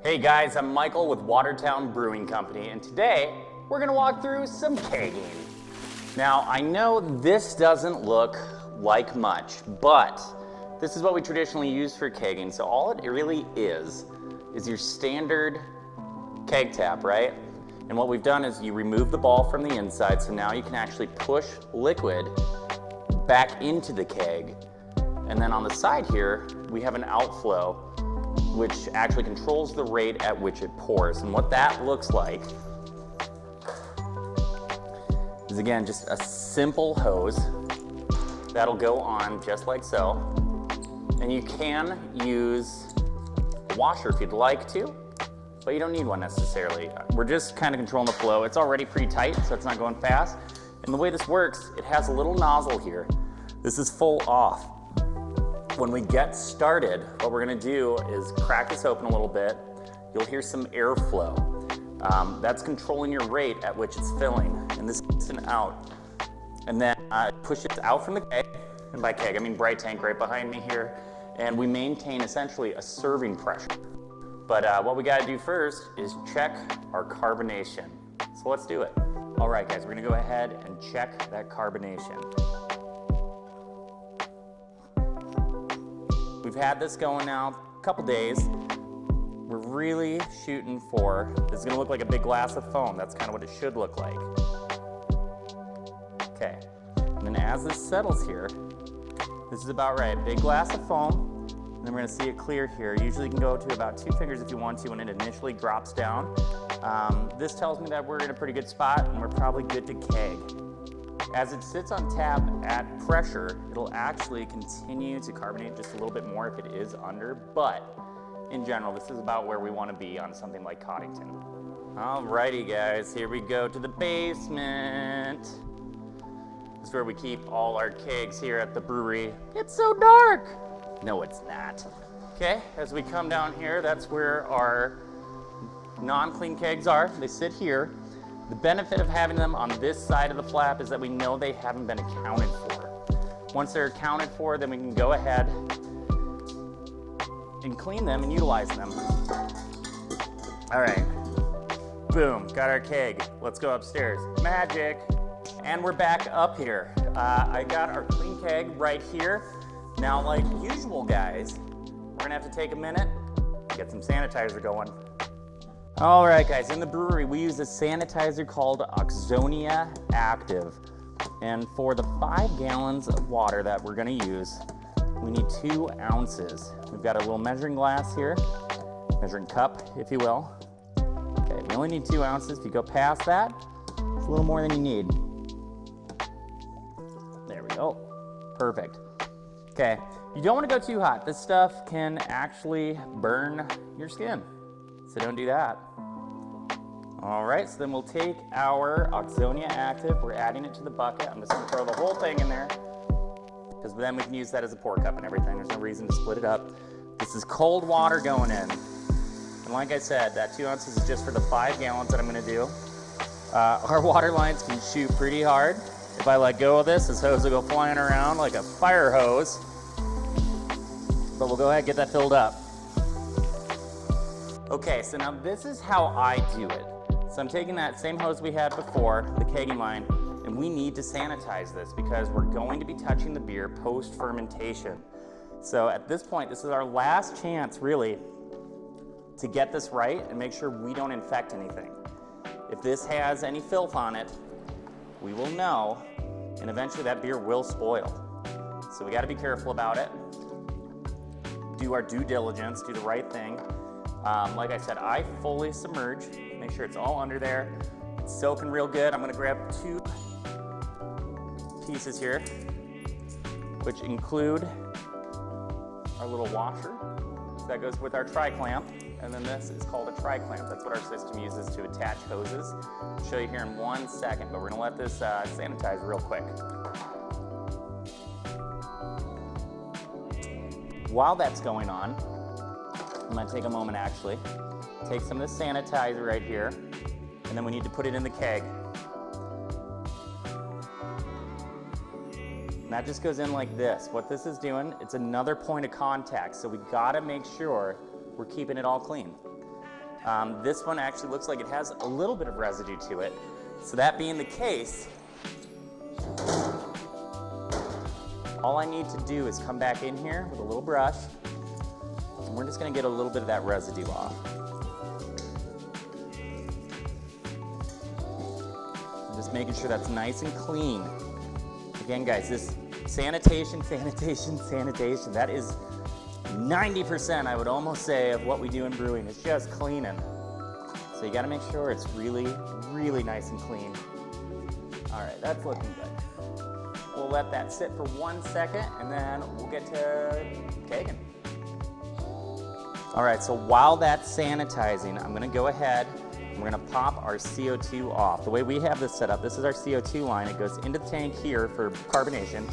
Hey guys, I'm Michael with Watertown Brewing Company, and today we're gonna walk through some kegging. Now, I know this doesn't look like much, but this is what we traditionally use for kegging. So all it really is your standard keg tap, right? And what we've done is you remove the ball from the inside, so now you can actually push liquid back into the keg. And then on the side here, we have an outflow, which actually controls the rate at which it pours. And what that looks like is, again, just a simple hose that'll go on just like so. And you can use a washer if you'd like to, but you don't need one necessarily. We're just kind of controlling the flow. It's already pretty tight, so it's not going fast. And the way this works, it has a little nozzle here. This is full off. When we get started, what we're gonna do is crack this open a little bit. You'll hear some airflow. That's controlling your rate at which it's filling, and this is an out. And then push it out from the keg, and by keg I mean bright tank right behind me here, and we maintain essentially a serving pressure. But what we gotta do first is check our carbonation. So let's do it. All right guys, we're gonna go ahead and check that carbonation. We've had this going now a couple days. We're really shooting for, this is gonna look like a big glass of foam. That's kind of what it should look like. Okay, and then as this settles here, this is about right. Big glass of foam, and then we're gonna see it clear here. Usually you can go to about 2 fingers if you want to when it initially drops down. This tells me that we're in a pretty good spot and we're probably good to keg. As it sits on tap at pressure, it'll actually continue to carbonate just a little bit more if it is under, but in general, this is about where we want to be on something like Coddington. Alrighty guys, here we go to the basement. This is where we keep all our kegs here at the brewery. It's so dark! No, it's not. Okay, as we come down here, that's where our non-clean kegs are. They sit here. The benefit of having them on this side of the flap is that we know they haven't been accounted for. Once they're accounted for, then we can go ahead and clean them and utilize them. All right, boom, got our keg. Let's go upstairs. Magic. And we're back up here. I got our clean keg right here. Now, like usual, guys, we're gonna have to take a minute, get some sanitizer going. All right, guys, in the brewery, we use a sanitizer called Oxonia Active. And for the 5 gallons of water that we're gonna use, we need 2 ounces. We've got a little measuring glass here, measuring cup, if you will. Okay, we only need 2 ounces. If you go past that, it's a little more than you need. There we go, perfect. Okay, you don't wanna go too hot. This stuff can actually burn your skin, so don't do that. All right, so then we'll take our Oxonia Active. We're adding it to the bucket. I'm just gonna throw the whole thing in there, because then we can use that as a pour cup and everything. There's no reason to split it up. This is cold water going in. And like I said, that 2 ounces is just for the 5 gallons that I'm gonna do. Our water lines can shoot pretty hard. If I let go of this hose will go flying around like a fire hose. But we'll go ahead and get that filled up. Okay, so now this is how I do it. So I'm taking that same hose we had before, the kegging line, and we need to sanitize this because we're going to be touching the beer post-fermentation. So at this point, this is our last chance, really, to get this right and make sure we don't infect anything. If this has any filth on it, we will know, and eventually that beer will spoil. So we gotta be careful about it. Do our due diligence, do the right thing. Like I said, I fully submerge, make sure it's all under there. It's soaking real good. I'm gonna grab 2 pieces here, which include our little washer. So that goes with our tri-clamp. And then this is called a tri-clamp. That's what our system uses to attach hoses. I'll show you here in 1 second, but we're gonna let this sanitize real quick. While that's going on, I'm gonna take a moment actually, take some of this sanitizer right here, and then we need to put it in the keg. And that just goes in like this. What this is doing, it's another point of contact, so we gotta make sure we're keeping it all clean. This one actually looks like it has a little bit of residue to it. So that being the case, all I need to do is come back in here with a little brush, and we're just gonna get a little bit of that residue off. Just making sure that's nice and clean. Again, guys, this sanitation, that is 90%, I would almost say, of what we do in brewing. It's just cleaning. So you gotta make sure it's really, really nice and clean. All right, that's looking good. We'll let that sit for 1 second, and then we'll get to kegging. All right, so while that's sanitizing, I'm gonna go ahead and we're gonna pop our CO2 off. The way we have this set up, this is our CO2 line. It goes into the tank here for carbonation.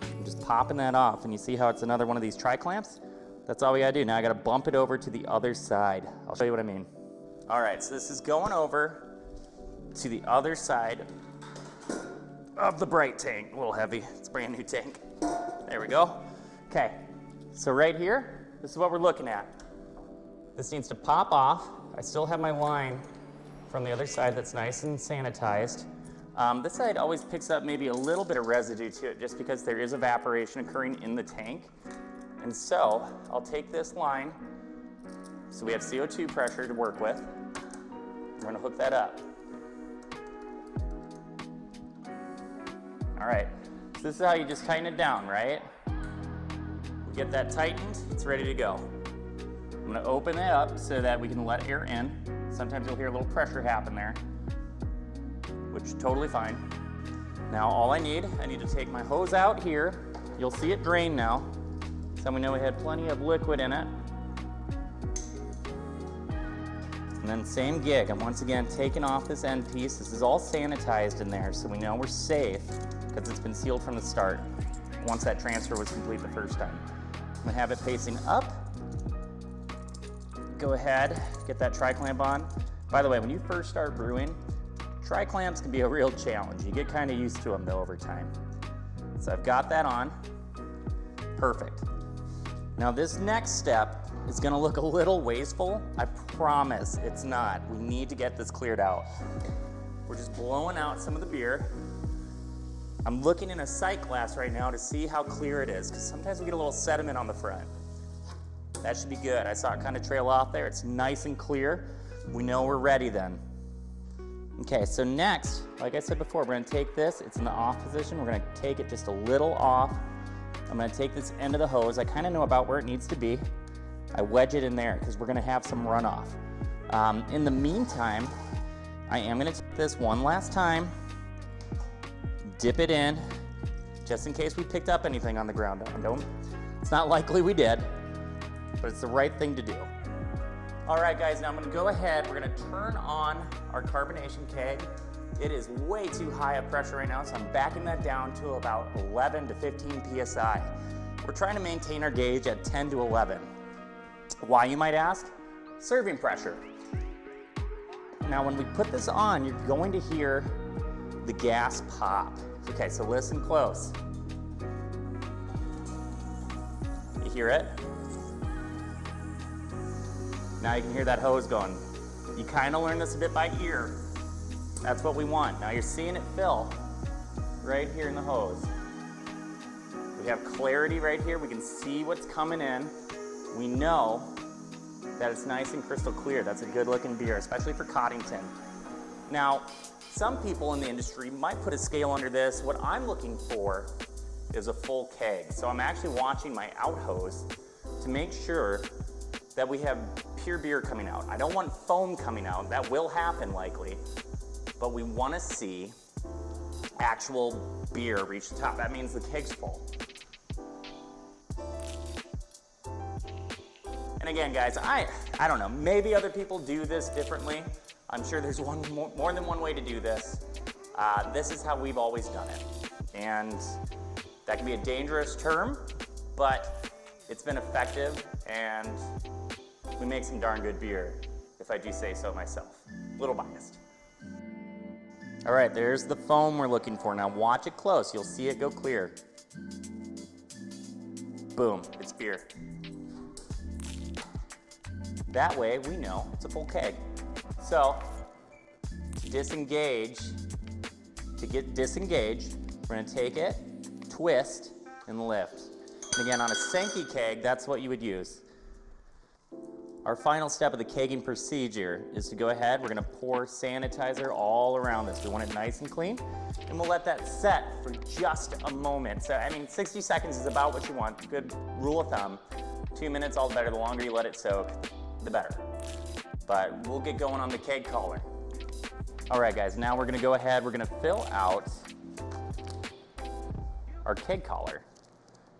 I'm just popping that off, and you see how it's another one of these tri-clamps? That's all we gotta do. Now I gotta bump it over to the other side. I'll show you what I mean. All right, so this is going over to the other side of the bright tank. A little heavy, it's a brand new tank. There we go. Okay, so right here, this is what we're looking at. This needs to pop off. I still have my line from the other side that's nice and sanitized. This side always picks up maybe a little bit of residue to it just because there is evaporation occurring in the tank. And so I'll take this line, so we have CO2 pressure to work with. We're gonna hook that up. All right, so this is how you just tighten it down, right? We get that tightened, it's ready to go. I'm gonna open it up so that we can let air in. Sometimes you'll hear a little pressure happen there, which is totally fine. Now all I need to take my hose out here. You'll see it drain now, so we know we had plenty of liquid in it. And then same gig, I'm once again taking off this end piece. This is all sanitized in there, so we know we're safe because it's been sealed from the start once that transfer was complete the first time. I'm gonna have it facing up. Go ahead, get that tri-clamp on. By the way, when you first start brewing, tri-clamps can be a real challenge. You get kind of used to them though over time. So I've got that on, perfect. Now this next step is gonna look a little wasteful. I promise it's not. We need to get this cleared out. We're just blowing out some of the beer. I'm looking in a sight glass right now to see how clear it is, because sometimes we get a little sediment on the front. That should be good. I saw it kind of trail off there. It's nice and clear. We know we're ready then. Okay, so next, like I said before, we're gonna take this, it's in the off position. We're gonna take it just a little off. I'm gonna take this end of the hose. I kind of know about where it needs to be. I wedge it in there because we're gonna have some runoff. In the meantime, I am gonna take this one last time, dip it in, just in case we picked up anything on the ground. It's not likely we did, but it's the right thing to do. All right, guys, now I'm gonna go ahead, we're gonna turn on our carbonation keg. It is way too high a pressure right now, so I'm backing that down to about 11 to 15 PSI. We're trying to maintain our gauge at 10 to 11. Why, you might ask? Serving pressure. Now, when we put this on, you're going to hear the gas pop. Okay, so listen close. You hear it? Now you can hear that hose going. You kind of learn this a bit by ear. That's what we want. Now you're seeing it fill right here in the hose. We have clarity right here. We can see what's coming in. We know that it's nice and crystal clear. That's a good looking beer, especially for Coddington. Now, some people in the industry might put a scale under this. What I'm looking for is a full keg. So I'm actually watching my out hose to make sure that we have pure beer coming out. I don't want foam coming out. That will happen likely, but we want to see actual beer reach the top. That means the keg's full. And again, guys, I don't know, maybe other people do this differently. I'm sure there's more than one way to do this. This is how we've always done it. And that can be a dangerous term, but it's been effective, and we make some darn good beer, if I do say so myself. A little biased. All right, there's the foam we're looking for. Now watch it close. You'll see it go clear. Boom, it's beer. That way we know it's a full keg. So to disengage, to get disengaged, we're gonna take it, twist, and lift. And again, on a Sankey keg, that's what you would use. Our final step of the kegging procedure is to go ahead, we're gonna pour sanitizer all around this. We want it nice and clean, and we'll let that set for just a moment. So, I mean, 60 seconds is about what you want. Good rule of thumb. 2 minutes, all the better. The longer you let it soak, the better. But we'll get going on the keg collar. All right, guys, now we're gonna go ahead, we're gonna fill out our keg collar.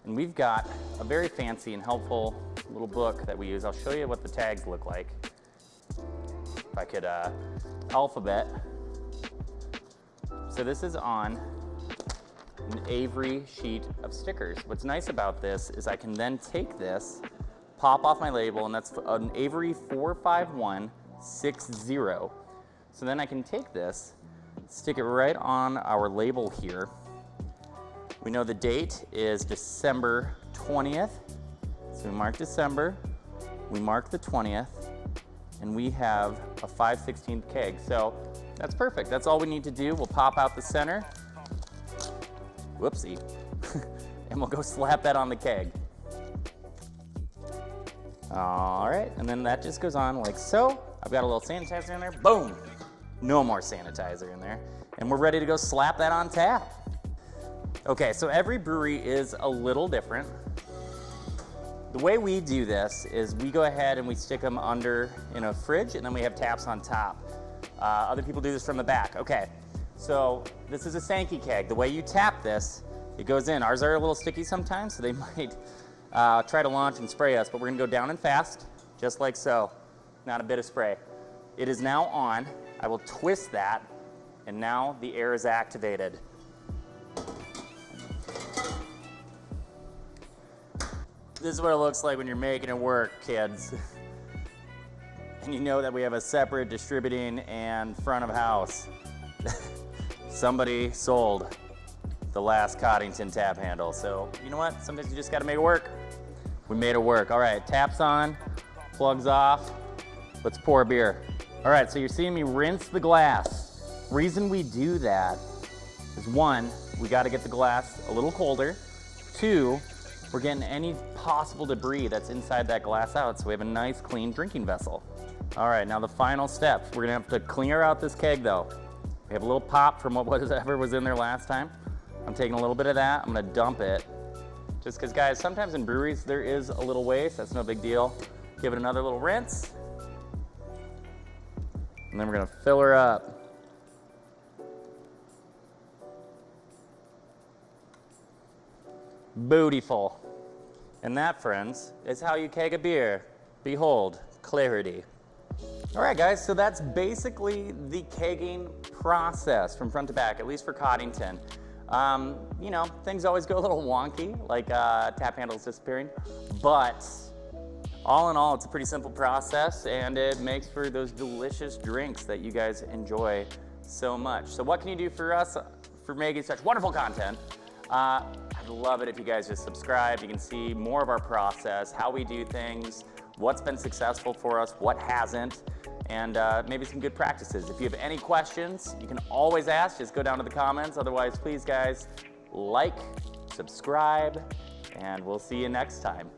And we've got a very fancy and helpful little book that we use. I'll show you what the tags look like. If I could alphabet. So this is on an Avery sheet of stickers. What's nice about this is I can then take this, pop off my label, and that's an Avery 45160. So then I can take this, stick it right on our label here. We know the date is December 20th. So we mark December, we mark the 20th, and we have a 5/16 keg. So that's perfect. That's all we need to do. We'll pop out the center. Whoopsie. And we'll go slap that on the keg. All right, and then that just goes on like so. I've got a little sanitizer in there. Boom. No more sanitizer in there. And we're ready to go slap that on tap. Okay, so every brewery is a little different. The way we do this is we go ahead and we stick them under in a fridge, and then we have taps on top. Other people do this from the back. Okay, so this is a Sankey keg. The way you tap this, it goes in. Ours are a little sticky sometimes, so they might try to launch and spray us, but we're gonna go down and fast, just like so. Not a bit of spray. It is now on. I will twist that, and now the air is activated. This is what it looks like when you're making it work, kids. And you know that we have a separate distributing and front of house. Somebody sold the last Coddington tap handle. So you know what? Sometimes you just gotta make it work. We made it work. All right, taps on, plugs off. Let's pour a beer. All right, so you're seeing me rinse the glass. Reason we do that is one, we gotta get the glass a little colder. Two, we're getting any possible debris that's inside that glass out, so we have a nice clean drinking vessel. All right, now the final step. We're gonna have to clear out this keg though. We have a little pop from whatever was in there last time. I'm taking a little bit of that, I'm gonna dump it. Just because guys, sometimes in breweries there is a little waste, that's no big deal. Give it another little rinse. And then we're gonna fill her up. Bootyful. And that, friends, is how you keg a beer. Behold, clarity. All right, guys, so that's basically the kegging process from front to back, at least for Coddington. You know, things always go a little wonky, like tap handles disappearing, but all in all, it's a pretty simple process, and it makes for those delicious drinks that you guys enjoy so much. So what can you do for us for making such wonderful content? I'd love it if you guys just subscribe. You can see more of our process, how we do things, what's been successful for us, what hasn't, and maybe some good practices. If you have any questions, you can always ask. Just go down to the comments. Otherwise, please, guys, like, subscribe, and we'll see you next time.